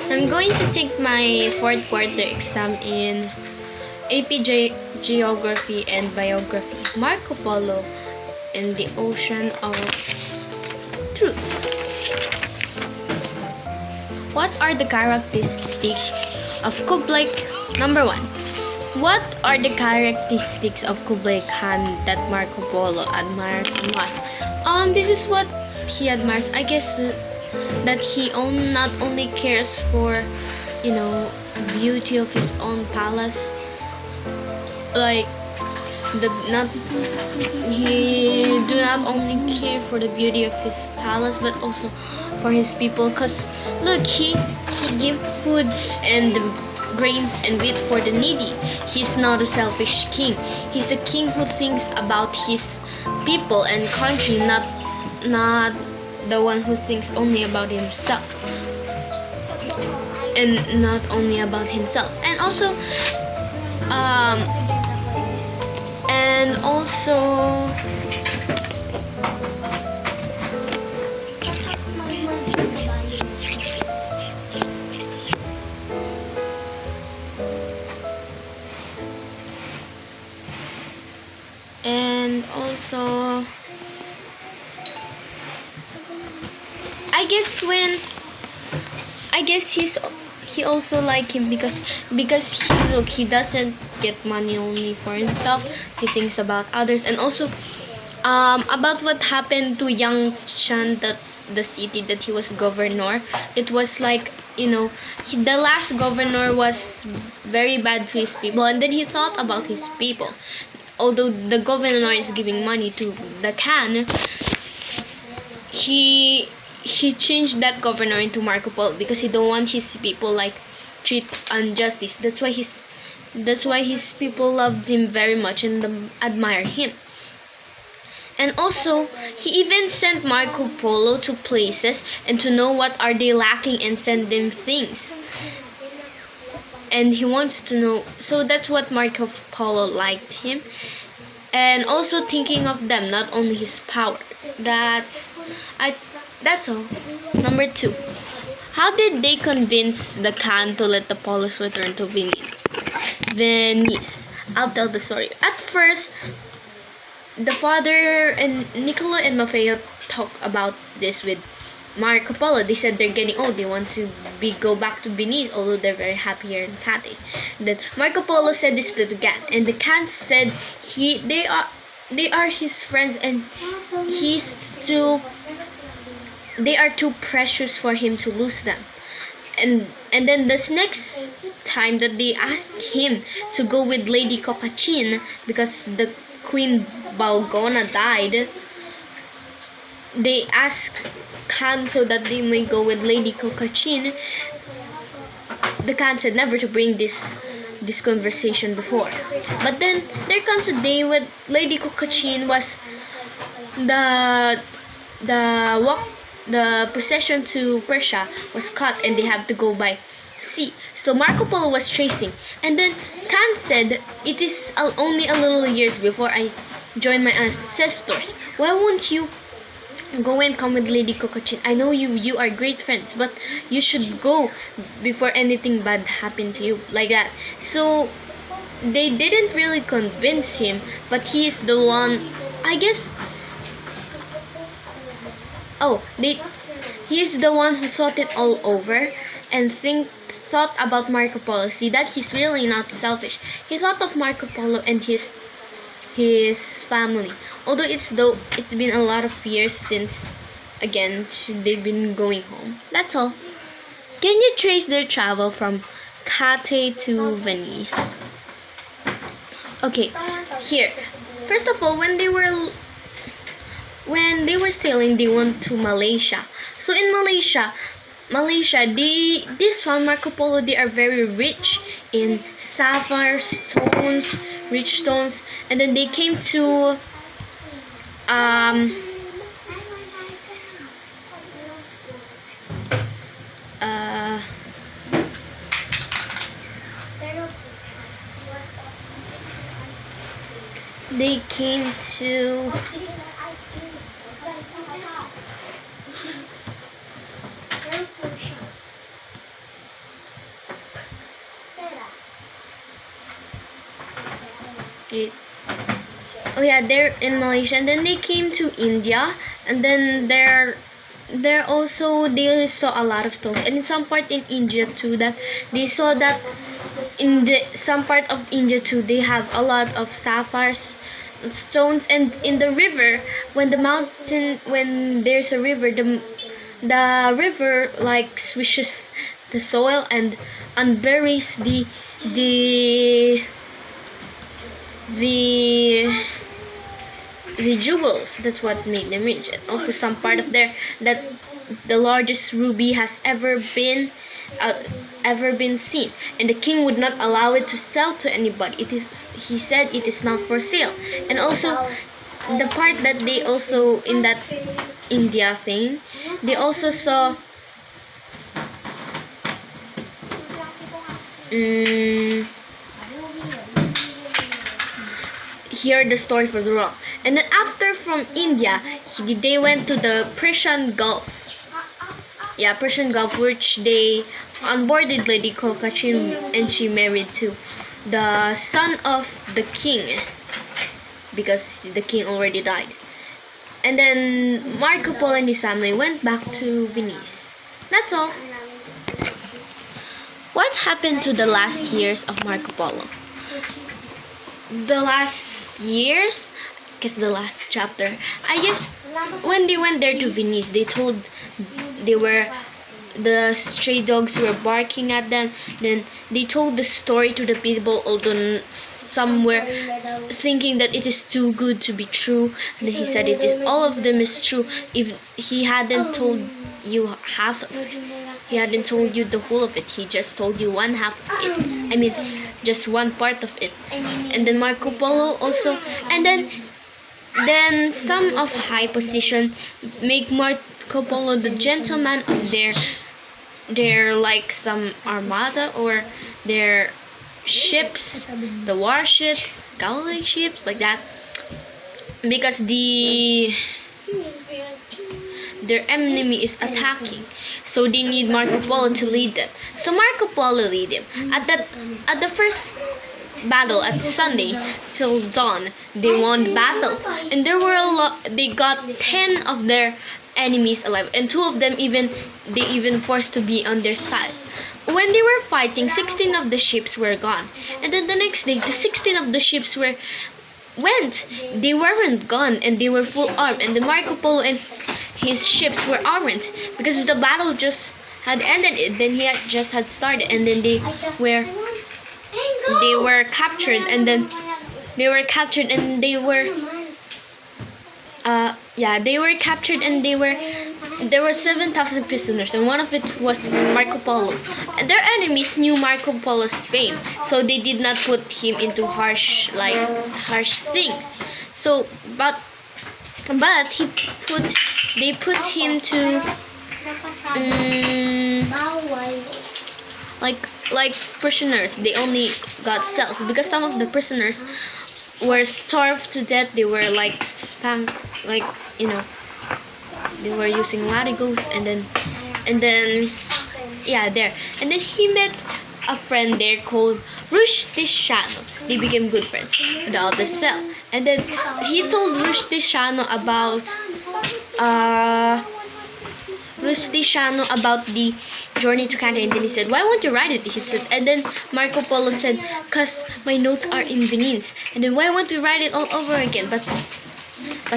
I'm going to take my fourth quarter exam in AP Geography and Biography. Marco Polo in the Ocean of Truth. What are the characteristics of Kublai? Number 1. What are the characteristics of Kublai Khan that Marco Polo admires so much? This is what he admires. I guess that he not only cares for, beauty of his own palace, like he do not only care for the beauty of his palace, but also for his people. Cause look, he give foods and grains and wheat for the needy. He's not a selfish king. He's a king who thinks about his people and country, not the one who thinks only about himself. And not only about himself. And also I guess he also like him because he doesn't get money only for himself. He thinks about others, and also about what happened to Yang Chan, the city that he was governor. It was like, the last governor was very bad to his people, and then he thought about his people. Although the governor is giving money to the Khan, he changed that governor into Marco Polo because he don't want his people like treat injustice. That's why his people loved him very much and admire him. And also, he even sent Marco Polo to places and to know what are they lacking and send them things. And he wants to know. So that's what Marco Polo liked him. And also thinking of them, not only his power. That's all. Number 2. How did they convince the Khan to let the Polos return to Venice? I'll tell the story. At first, the father and Niccolo and Maffeo talked about this with Marco Polo. They said they're getting old. They want to go back to Venice, although they're very happy here in Cathay. Then Marco Polo said this to the Khan, and the Khan said they are his friends, and they are too precious for him to lose them. And then this next time that they asked him to go with Lady Cocachin because the Queen Balgona died, they asked Khan so that they may go with Lady Cocachin. The Khan said never to bring this conversation before. But then there comes a day when Lady Cocachin was the procession to Persia was cut and they have to go by sea. So Marco Polo was tracing, and then Khan said, "It is only a little years before I join my ancestors. Why won't you go and come with Lady Cocachin? I know you are great friends, but you should go before anything bad happened to you," like that. So they didn't really convince him, but he is the one, I guess. He is the one who thought it all over and thought about Marco Polo. See that he's really not selfish. He thought of Marco Polo and his family. Although it's been a lot of years since again they've been going home. That's all. Can you trace their travel from Cathay to Venice? Okay, here. First of all, when they were sailing, they went to Malaysia. So in Malaysia, this one Marco Polo, they are very rich in sapphire stones, rich stones, and then they came to they came to Wait. Oh yeah, they're in Malaysia, and then they came to India, and then there also they saw a lot of stones, and in some part in India too, that they saw that in the some part of India too, they have a lot of sapphires stones. And in the river, when there's a river, the river like swishes the soil and unburies the the the jewels. That's what made them rich. And also some part of there that the largest ruby has ever been seen, and the king would not allow it to sell to anybody. He said it is not for sale. And also the part that they also in that India thing, they also saw hear the story for the wrong. And then after from India, they went to the Persian Gulf. Yeah, Persian Gulf, which they onboarded Lady Kokachin, and she married to the son of the king, because the king already died. And then Marco Polo and his family went back to Venice. That's all. What happened to the last years of Marco Polo? The last years, I guess the last chapter, I guess when they went there to Venice, the stray dogs were barking at them. Then they told the story to the people, although some were thinking that it is too good to be true. And then he said all of them is true. If he hadn't told you half of it, he hadn't told you the whole of it, he just told you one half of it. I mean, just one part of it. And then Marco Polo also, and then some of high position make Marco Polo the gentleman of their like some armada or their ships, the warships, gallery ships, like that, because their enemy is attacking, so they need Marco Polo to lead them. So Marco Polo lead him at the first battle at Sunday till dawn. They won the battle, and there were they got 10 of their enemies alive, and 2 of them even forced to be on their side. When they were fighting, 16 of the ships were gone, and then the next day the 16 of the ships they weren't gone, and they were full armed. And the Marco Polo and his ships were armed because the battle just had ended. Then he just had started, and then they were captured, and then they were captured, and they were captured, and there were 7,000 prisoners, and one of it was Marco Polo. And their enemies knew Marco Polo's fame, so they did not put him into harsh things. So, but they put him to like prisoners. They only got cells because some of the prisoners were starved to death. They were like spanked, like, you know, they were using latigos, and then yeah, there. And then he met a friend there called Rushdishano. They became good friends with the other cell. And then he told Rushdishano about the journey to Canada, and then he said, "Why won't you write it?" He said, and then Marco Polo said, "'Cause my notes are in Venice." And then, "Why won't we write it all over again?" But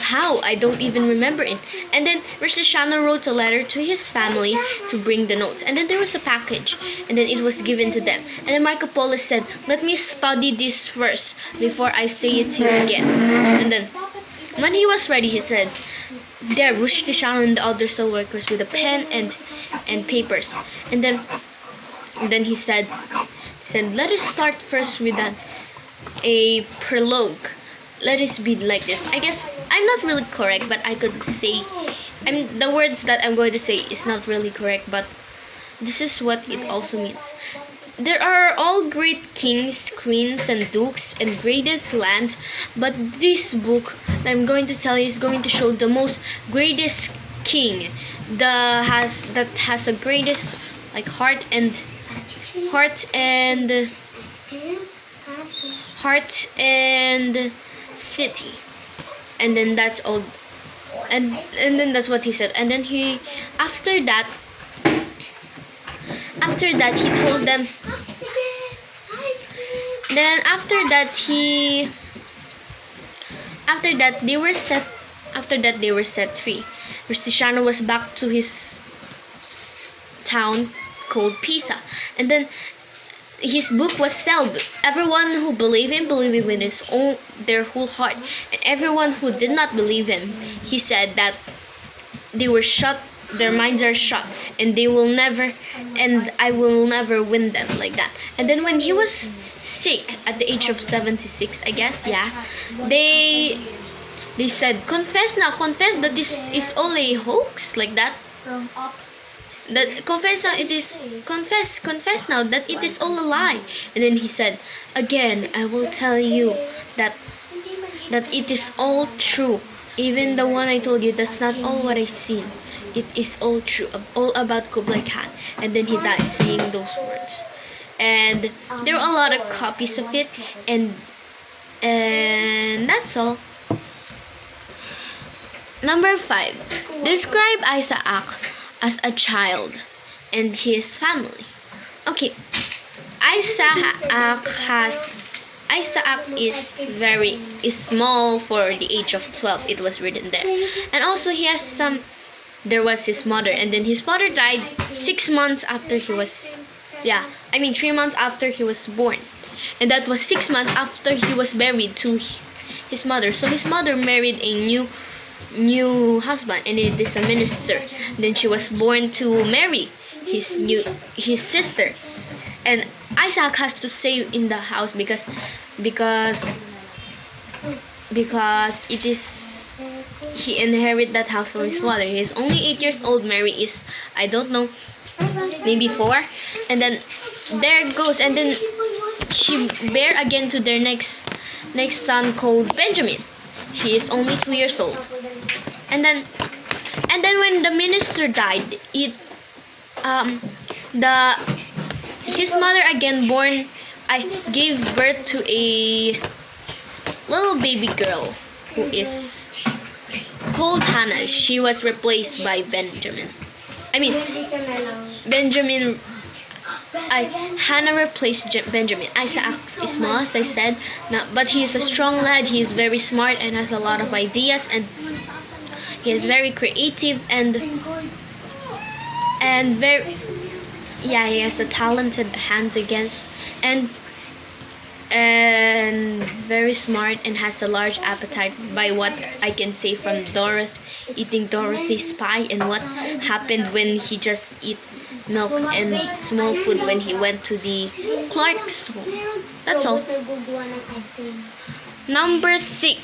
how? I don't even remember it. And then Rushdishano wrote a letter to his family to bring the notes. And then there was a package, and then it was given to them. And then Marco Polo said, "Let me study this first before I say it to you again." And then when he was ready, he said, there Rushdishano and the other cell workers with a pen and papers. And then he said, "Let us start first with a prologue. Let us be like this." I guess I'm not really correct, but I could say, the words that I'm going to say is not really correct, but this is what it also means. There are all great kings, queens, and dukes, and greatest lands, but this book that I'm going to tell you is going to show the most greatest king that has the greatest like heart and heart and city. And then that's all. And then that's what he said. And then he after that he told them. Then after that they were set free. Rusticiano was back to his town called Pisa, and then his book was sold. Everyone who believed him with their whole heart, and everyone who did not believe him, he said that they were shut. Their minds are shut, and I will never win them, like that. And then when he was sick at the age of 76, I guess, yeah, they said, confess that this is all a hoax, like that. That confess now that it is all a lie. And then he said, again, I will tell you that it is all true. Even the one I told you, that's not all what I seen. It is all true, all about Kublai Khan. And then he died saying those words. And there were a lot of copies of it, and that's all. Number 5. Describe Isaac as a child and his family. Okay, Isaac is small for the age of 12. It was written there. And also there was his mother, and then his father died 3 months after he was born. And that was 6 months after he was married to his mother. So his mother married a new husband, and it is a minister. Then she was born to marry his sister, and Isaac has to stay in the house because it is he inherit that house from his father. He is only 8 years old. Mary is, I don't know, maybe 4. And then there goes, and then she bear again to their next son called Benjamin. He is only 2 years old. And then when the minister died, his mother again gave birth to a little baby girl who is called Hannah. She was replaced by Benjamin. Hannah replaced Benjamin. Isaac is small, as I said, but he is a strong lad. He is very smart and has a lot of ideas, and he is very creative and he has a talented hands against and very smart, and has a large appetite, by what I can say from eating Dorothy's pie, and what happened when he just eat milk and small food when he went to the Clark's home. That's all. Number 6.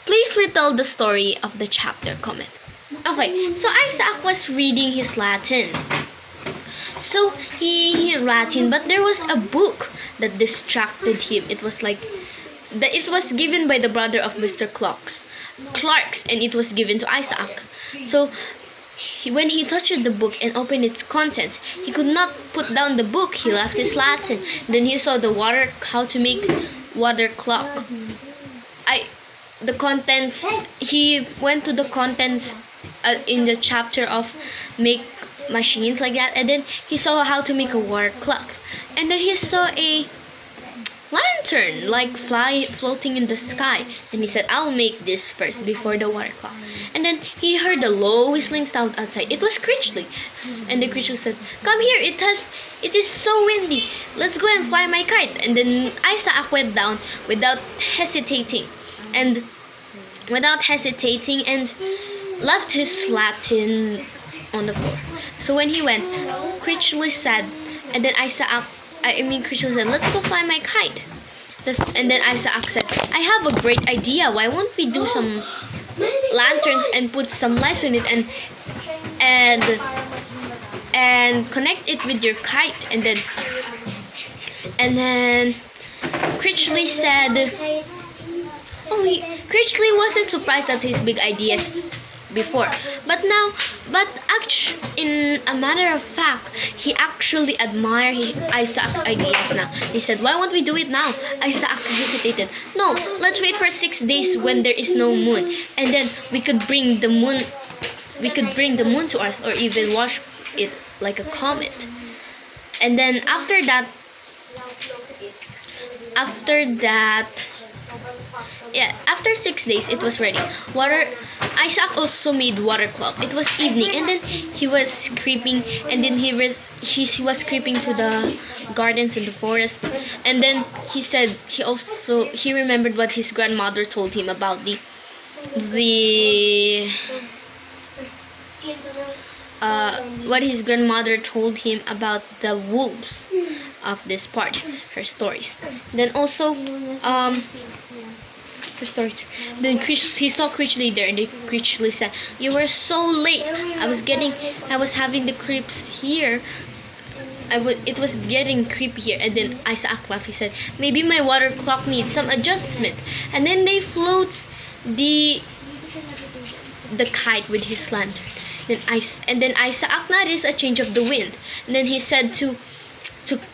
Please retell the story of the chapter. Comment. Okay, so Isaac was reading his Latin. So he Latin, but there was a book that distracted him. It was given by the brother of Mr. Clark's, and it was given to Isaac. So when he touched the book and opened its contents, he could not put down the book. He left his Latin. Then he saw how to make water clock. The contents. He went to the contents in the chapter of make machines, like that, and then he saw how to make a water clock. And then he saw a lantern floating in the sky, and he said, I'll make this first before the water clock. And then he heard the low whistling sound outside. It was Critchley, and the Critchley said, come here, it is so windy, let's go and fly my kite. And then Isaac went down without hesitating and left his Latin on the floor. So when he went, Critchley said, and then Critchley said, let's go fly my kite. And then Isaac said, I have a great idea. Why won't we do some lanterns and put some lights in it and connect it with your kite? And then Critchley said, Critchley wasn't surprised at his big ideas. before. But actually, in a matter of fact, he actually admired Isaac's ideas now. He said, "Why won't we do it now?" Isaac hesitated. "No, let's wait for 6 days when there is no moon, and then we could bring the moon. We could bring the moon to us, or even watch it like a comet." And then after that, after 6 days, it was ready. Isaac also made water clock. It was evening, and then he was creeping, and then he was creeping to the gardens in the forest. And then he said he remembered what his grandmother told him about the what his grandmother told him about the wolves of this part, her stories. Then also her stories. Then he saw Critchley there, and Critchley said, "You were so late. I was having the creeps here. It was getting creepy here." And then Isaac laughed. He said, "Maybe my water clock needs some adjustment." And then they float the kite with his lantern. Then Isaac noticed a change of the wind. And then he said to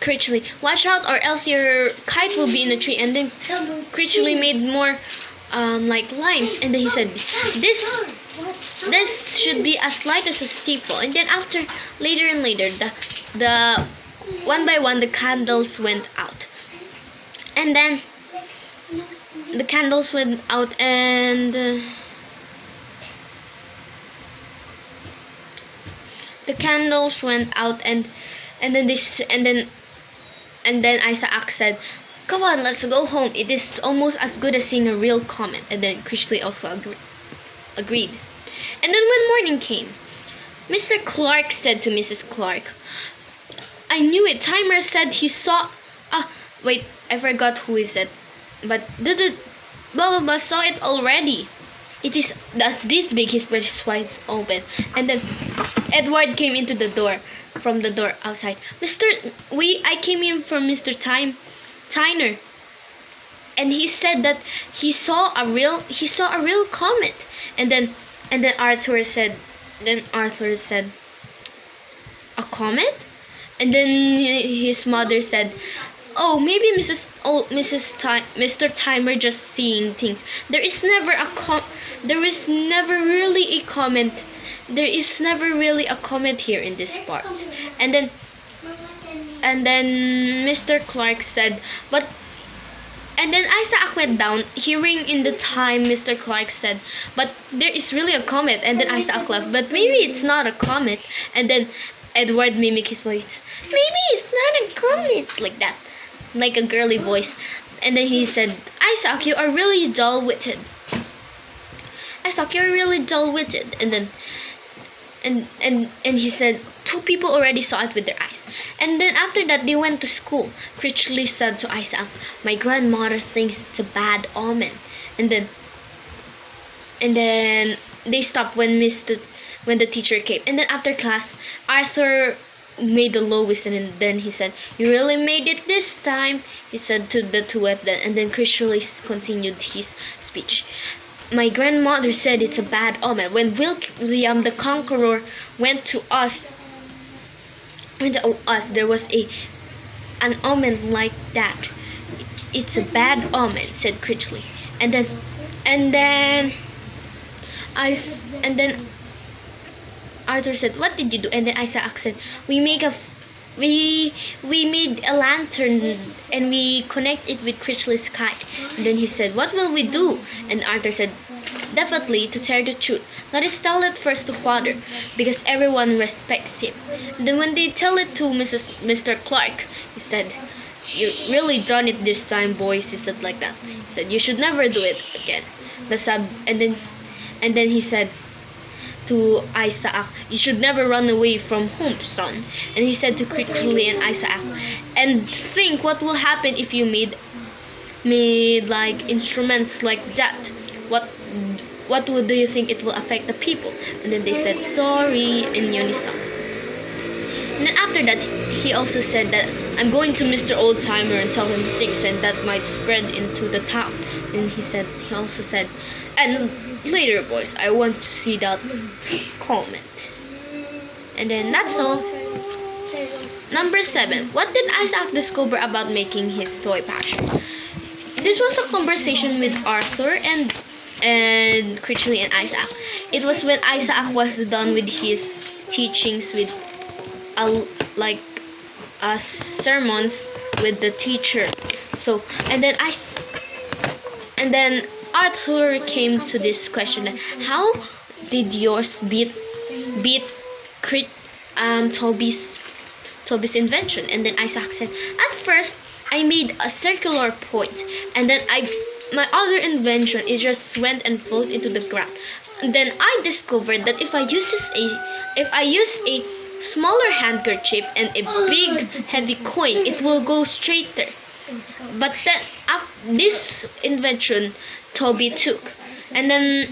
Critchley, "Watch out, or else your kite will be in a tree." And then Critchley made more like lines. And then he said, This should be as light as a steeple." And then later, the one by one the candles went out. And then the candles went out, and and then Isaac said, "Come on, let's go home. It is almost as good as seeing a real comet." And then Critchley also agreed. And then when morning came, Mr. Clark said to Mrs. Clark, "I knew it. Timer said he saw wait, I forgot who is it. But blah blah blah saw it already. That's this big." He spread his wide open. And then Edward came into the door from the door outside. I came in from Mr. Tyner, and he said that he saw a real comet." And then Arthur said, "A comet?" And then his mother said, "Oh, maybe Mr. Timer just seeing things. There is never really a comet. There is never really a comet here in this part." And then Mr. Clark said, and then Isaac went down, hearing in the time Mr. Clark said, "But there is really a comet." And then Isaac laughed, "But maybe it's not a comet." And then Edward mimicked his voice, "Maybe it's not a comet," like that, like a girly voice. And then he said, "Isaac, you are really dull-witted. Isaac, you're really dull-witted." And then and he said, "Two people already saw it with their eyes." And then after that, they went to school. Critchley said to Isaac, "My grandmother thinks it's a bad omen." And then they stopped when the teacher came. And then after class, Arthur made the low whistle, and then he said, "You really made it this time," he said to the two of them. And then Critchley continued his speech. "My grandmother said it's a bad omen. When William the Conqueror went to us, there was an omen like that." "It's a bad omen," said Critchley. And then Arthur said, "What did you do?" And then Isaac said, "We made a lantern, and we connect it with Critchley's kite." And then he said, "What will we do?" And Arthur said, "Definitely to tell the truth. Let us tell it first to Father, because everyone respects him." And then when they tell it to Mr. Clark, he said, "You really done it this time, boys," he said like that. He said, "You should never do it again." And then he said to Isaac, "You should never run away from home, son." And he said to Critchley and Isaac, "And think what will happen if you made like instruments like that. What do you think it will affect the people?" And then they said, "Sorry," in unison. And then after that, he also said that, "I'm going to Mr. Oldtimer and tell him things, and that might spread into the town." And he also said, and later, boys, I want to see that comment. And then that's all. Number 7. What did Isaac discover about making his toy passion? This was a conversation with Arthur and Critchley and Isaac. It was when Isaac was done with his teachings with sermons with the teacher. So and then Arthur came to this question: how did yours beat Toby's invention? And then Isaac said, at first I made a circular point, and then my other invention is just went and floated into the ground. And then I discovered that if I use a smaller handkerchief and a big heavy coin, it will go straighter. But then this invention Toby took. And then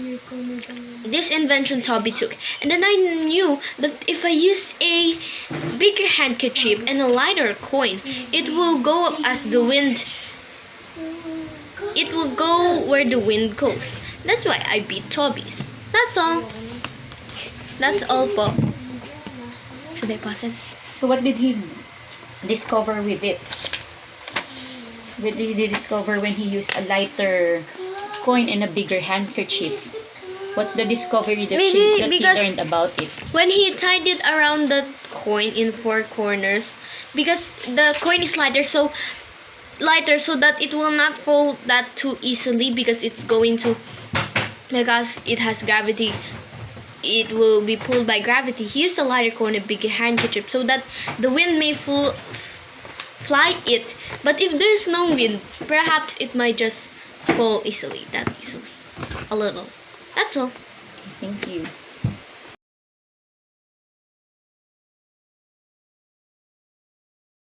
I knew that if I use a bigger handkerchief and a lighter coin, it will go as the wind. It will go where the wind goes. That's why I beat Toby's. That's all. That's all po. Should I pause it? So what did he discover with it? What did he discover when he used a lighter coin and a bigger handkerchief? What's the discovery that he learned about it? When he tied it around the coin in 4 corners, because the coin is lighter so that it will not fall that too easily, because it has gravity. It will be pulled by gravity. He used a lighter coin and a bigger handkerchief so that the wind may fly it. But if there's no wind, perhaps it might just fall easily. A little. That's all. Thank you.